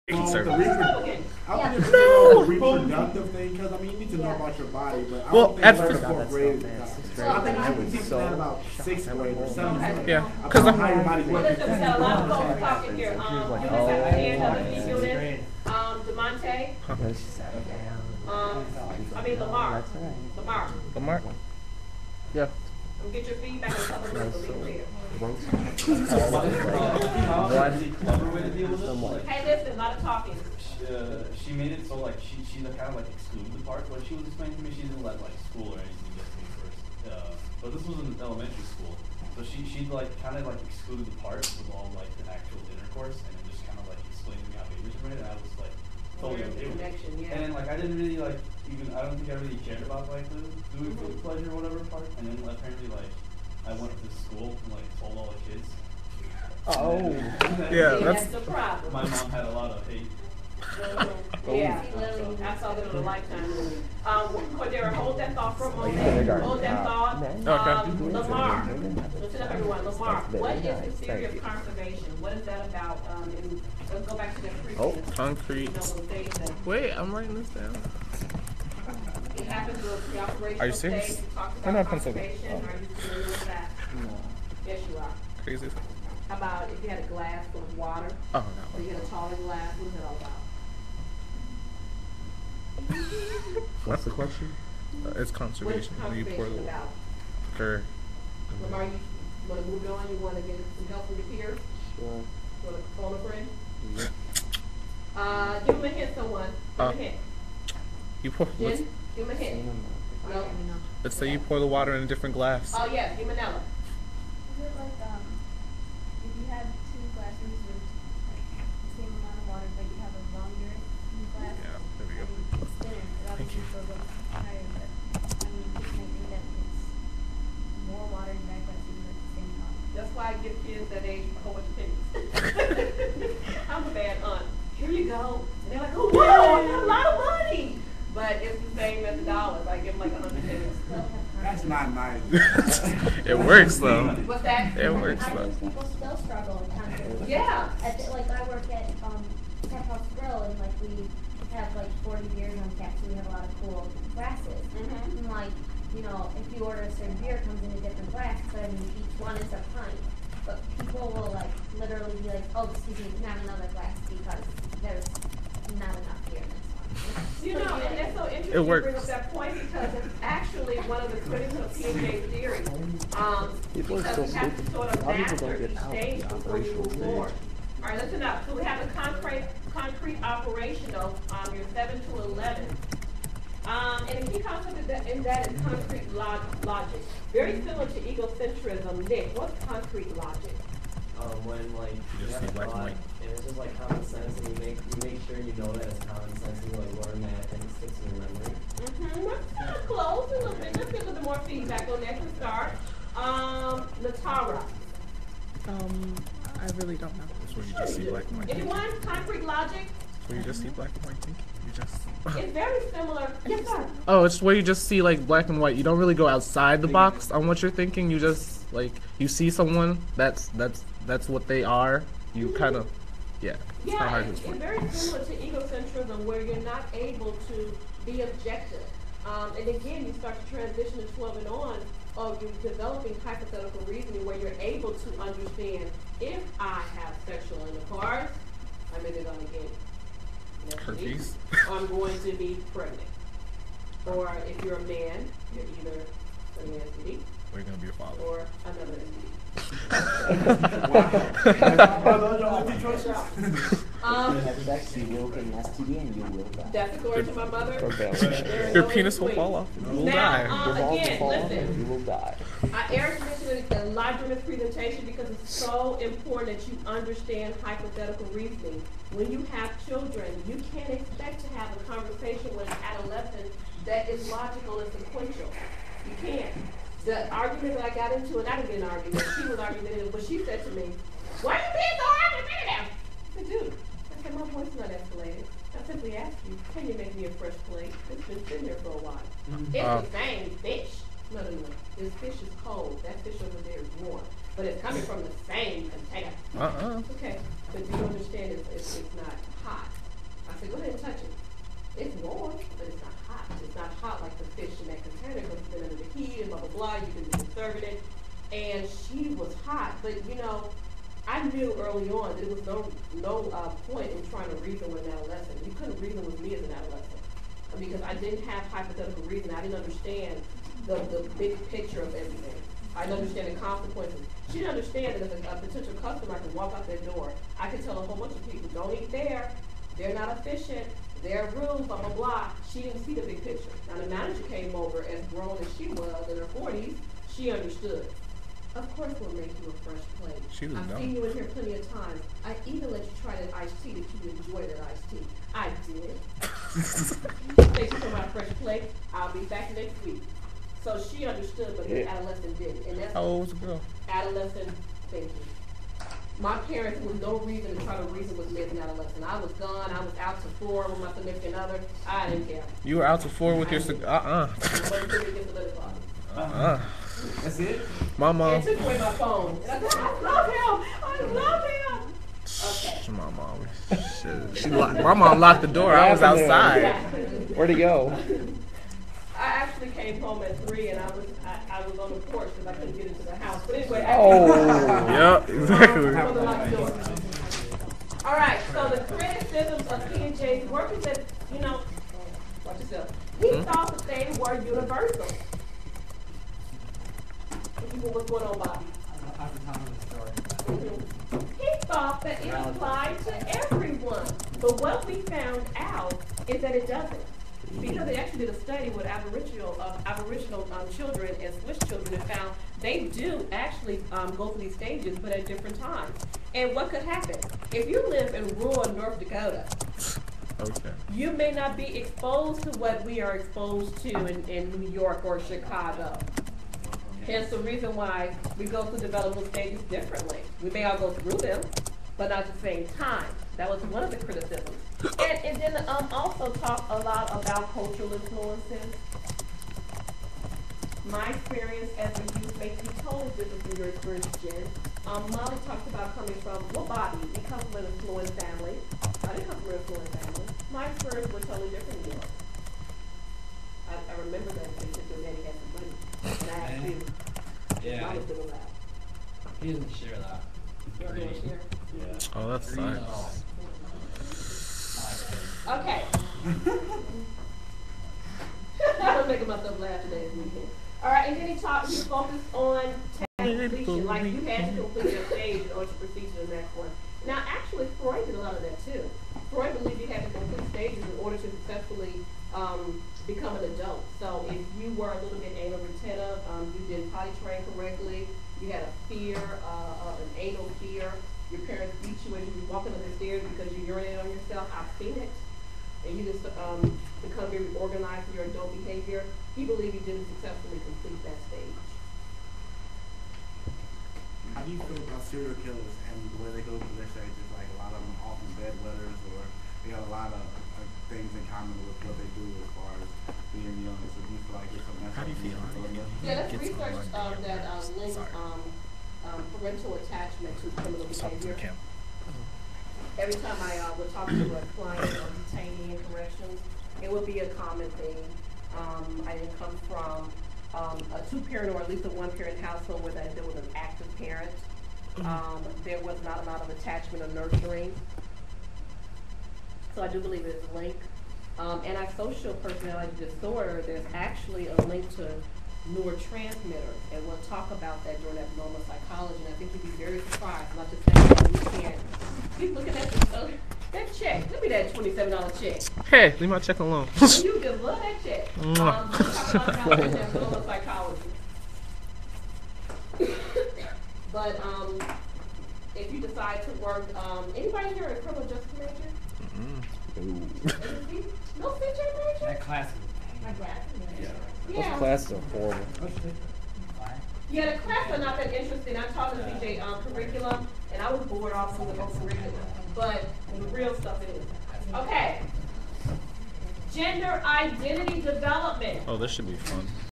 Service. I don't think it's a reproductive thing because I mean you need to know about your body, but I don't think at it's first, fourth grade. I think I would teach that about sixth grade or seventh grade. yeah, because How your body works. Listen, we got a lot of folks talking here. You just have to stand up and keep doing it. Demonte. I mean Lamar. Lamar. Yeah. Get your feedback on some of the rest of the Hey, listen, a lot of talking. She made it so like she kind of like excluded the part. What she was explaining to me, she didn't let like school or anything get to me first. But this was in elementary school, so she like kind of like excluded the part of all like the actual intercourse, and then just kind of like explained to me how babies are made, and I was like totally okay with it. Yeah. And then like I didn't really like I don't think I really cared about like the doing for the pleasure or whatever part, and then apparently like I went to school and like told all the kids. Oh, yeah, that's the problem. My mom had a lot of hate. Yeah, I saw that on a Lifetime movie. Cordera, hold that thought for a moment. Hold that thought. Lamar, listen up everyone. Lamar, what is the theory of conservation? What is that about? Let's go back to the previous. Concrete. Wait, I'm writing this down. It happens to a pre-operational. Are you serious? Stage. You talked I'm about not conservation. consulting. Are you familiar with that? No. Yes, you are. Crazy. How about if you had a glass full of water? Oh, Or you had a taller glass? What is it all about? What's the question? It's What is conservation. When you pour conservation the about? water. Lamar, you want to move on? You want to get some help from your peers? Sure. You want to phone a friend? Yeah. Give him a hint, someone. Give him a hint. You pour. Jen, give him a hint. No? Let's say you pour the water in a different glass. Oh, yes, Manella. Is it like, if you had two glasses with like the same amount of water, but you have a longer glass? Yeah, there we I go. mean, it's thinner, it Thank obviously you. goes up higher, but I mean, just I think that it's more water in that glass even at the same amount. That's why I give kids that age a whole bunch of things. I'm a bad aunt. Here you go. And they're like, oh, wow, I got a lot of money. But it's the same as the dollars. I give them like 100 pennies. That's not nice. It works though. What's that? It works I though. think people still struggle in conservation. Yeah. Like I work at Tech House Grill, and like we have like 40 beers on tap, so we have a lot of cool glasses. And like, you know, if you order a certain beer, it comes in a different glass, but I mean each one is a pint. But people will like literally be like, oh, excuse me, not another glass because there's not enough beer in this one. You know, and that's so interesting It you works. bring up that point because it's actually one of the critics of PJ theory. People are Because so we have to stupid. sort of A lot of master people don't get each out stage the before we operational move stage. forward. All right, listen up. So we have the concrete operational, your 7 to 11. And the key concept in that is concrete logic. Very similar to egocentrism. Nick, what's concrete logic? When like You you just have see a black and thought, white. and it's just like common sense, and you make sure you know that it's common sense, and you like learn that, and it sticks in your memory. That's kind of close. A little bit. Let's get a little more feedback on that to start. Latara. I really don't know. That's where you just see black and white. Anyone? Concrete logic? That's where you just see black and white. Think you just. It's very similar. Yes, sir. Oh, it's where you just see like black and white. You don't really go outside the box on what you're thinking. You just like you see someone. That's what they are. You kind of, yeah. It's kind of Yeah, hard to it's explain. very similar to egocentrism where you're not able to be objective. And again, you start to transition to 12 and on, or you're developing hypothetical reasoning where you're able to understand if I have sexual intercourse, I'm either going to get Herpes. or I'm going to be pregnant. Or if you're a man, you're either an STD We're gonna be a father. or another STD. You have sex, you will get an STD, and you will die. That's according to my mother. There is Your no penis will in fall off. You will Now, die. Your balls will again, fall off, listen. and you will die. Eric mentioned it a lot during this presentation because it's so important that you understand hypothetical reasoning. When you have children, you can't expect to have a conversation with an adolescent that is logical and sequential. You can't. The argument that I got into, and I didn't get an argument, she was argumentative, but she said to me, why are you being so argumentative? I said, dude, I said, my voice is not escalated. I simply asked you, can you make me a fresh plate? It's been sitting there for a while. It's the same fish. No. This fish is cold. That fish over there is warm. But it's coming from the same container. Okay. But do you understand it's not hot? early on that there was no point in trying to reason with an adolescent. You couldn't reason with me as an adolescent because I didn't have hypothetical reason. I didn't understand the big picture of everything. I didn't understand the consequences. She didn't understand that if a potential customer could walk out their door, I could tell a whole bunch of people, don't eat there, they're not efficient, they're rude, blah, blah, blah. She didn't see the big picture. Now the manager came over, as grown as she was in her 40s, she understood. Of course we'll make you a fresh plate. She was I've dumb. seen you in here plenty of times. I even let you try that iced tea that you enjoy that iced tea. I did. Thank you for my fresh plate. I'll be back next week. So she understood, but the adolescent didn't. And that's How old was the girl? adolescent thinking. My parents, there was no reason to try to reason with me as an adolescent. I was gone. I was out to 4 with my significant other. I didn't care. You were out to 4 with your I wasn't going to get the little closet. That's it? My And mom. took away my phone. And I said, I love him. I love him. Okay. My mom. Shit. My mom locked the door. I was outside. Yeah. Where'd he go? I actually came home at 3 and I was on the porch because I couldn't get into the house. But anyway, Yep, exactly. I was locked the door. All right, so the criticisms of P&J's work is that, watch yourself. He thought that they were universal. What's going on, Bobby? He thought that it applied to everyone. But what we found out is that it doesn't. Because they actually did a study with Aboriginal children and Swiss children and found they do actually go through these stages, but at different times. And what could happen? If you live in rural North Dakota, Okay. you may not be exposed to what we are exposed to in New York or Chicago. Hence the reason why we go through developmental stages differently. We may all go through them, but not at the same time. That was one of the criticisms. And then also talk a lot about cultural influences. My experience as a youth may be totally different from your experience, Jen. Molly talked about coming from, Bobby, you come from an affluent family. I didn't come from an affluent family. My experience was totally different than yours. I remember that because your daddy had some money. And I asked you. Yeah. I was doing that. He doesn't share that. You want to share? Yeah. Oh, that sucks. Okay. I'm making myself laugh today this weekend. All right, and then he focused on task completion, like you had to complete your stage in order to proceed to the next one. Now, actually, Freud did a lot of that too. Freud believed you had to complete stages in order to successfully become an adult. So if you were a little bit anal retentive, you didn't potty train correctly, you had a fear, an anal fear, your parents beat you as you were walking up the stairs because you urinated on yourself, I've seen it, and you just become very organized in your adult behavior, he believed you didn't successfully complete that stage. How do you feel about serial killers and the way they go through their stages? Like a lot of them are often bedwetters, or they got a lot of things in common with what they do as far as being young. So do you feel like it's a mess? How do you feel? Yeah, that's Get some research money. that links Sorry. parental attachment to criminal Talk to the behavior. camera. Every time I would talk to a client or detainee in corrections, it would be a common thing. I didn't come from a two-parent or at least a one-parent household where there was an active parent. There was not a lot of attachment or nurturing. So I do believe it's a link. Antisocial personality disorder, there's actually a link to neurotransmitters, and we'll talk about that during abnormal psychology, and I think you'd be very surprised, not just saying you can't. Keep looking at that check. Give me that $27 check. Hey, leave my check alone. You just love that check. We'll talk about how in abnormal psychology. But if you decide to work, anybody here a criminal justice major? No CJ major? That class is My class. Those Yeah. classes are horrible. Yeah, the class are not that interesting. I taught the CJ curriculum, and I was bored off with the whole curriculum. But the real stuff is. Okay. Gender identity development. Oh, this should be fun.